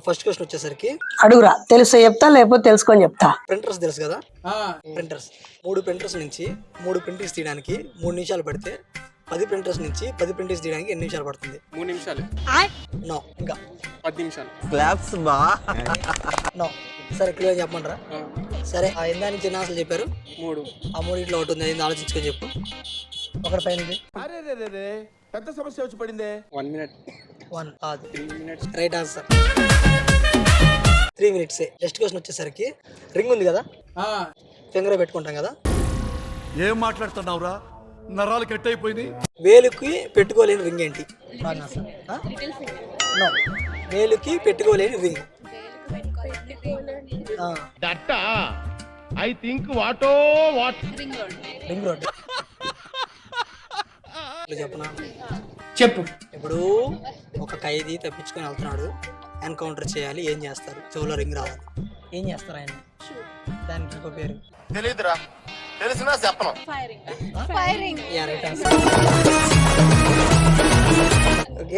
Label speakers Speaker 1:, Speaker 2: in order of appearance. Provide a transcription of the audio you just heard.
Speaker 1: First question వచ్చేసరికి
Speaker 2: అడుగురా, తెలుసు చెప్తా లేకపోతే తెలుసుకొని చెప్తా.
Speaker 1: ప్రింటర్స్ తెలుసు కదా? ప్రింటర్స్ 3 ప్రింటర్స్ నుంచి 3 ప్రింటింగ్స్ తీయడానికి 3 నిమిషాలు పడితే 10 ప్రింటర్స్ నుంచి 10 ప్రింటింగ్స్ తీయడానికి ఎన్ని నిమిషాలు పడుతుంది?
Speaker 3: 3 నిమిషాలు.
Speaker 1: నో, ఇంకా
Speaker 3: 10 నిమిషాలు.
Speaker 4: క్లాప్స్ బా.
Speaker 1: నో. సరే క్లియర్ చెప్పమంటారా? సరే, ఎందా నుంచి ఎన్ని ఆన్సర్లు చెప్పారు?
Speaker 3: 3.
Speaker 1: ఆ 3 ఒకటి ఉంది, ఏంది ఆలోచించుకొని చెప్పు. ఒకటి పైన
Speaker 4: పెద్ద సమస్య వచ్చి పడిందే.
Speaker 3: 1 మినిట్.
Speaker 1: 1 కాదు,
Speaker 3: 3 మినిట్స్.
Speaker 1: Right answer. 3 మినిట్సే. నెక్స్ట్ క్వశ్చన్ వచ్చేసరికి రింగ్ ఉంది కదా, ఫింగర్ పెట్టుకుంటాం కదా,
Speaker 5: ఏం మాట్లాడుతున్నావురా? నరాలు కట్ అయిపోయింది.
Speaker 1: వేలుకి పెట్టుకోలేని రింగ్ ఏంటి? నో, వేలుకి పెట్టుకోలేని రింగ్. Ring road. చెప్పనా?
Speaker 2: చెప్పు.
Speaker 1: ఇప్పుడు ఒక ఖైదీ తప్పించుకొని వెళ్తున్నాడు, ఎన్కౌంటర్ చేయాలి, ఏం చేస్తారు? చెవులో రింగ్ రావాలి, ఏం చేస్తారు ఆయన? దానికి ఇంకో పేరు
Speaker 4: తెలీదురా, తెలిసినా చెప్పను.
Speaker 1: Right answer.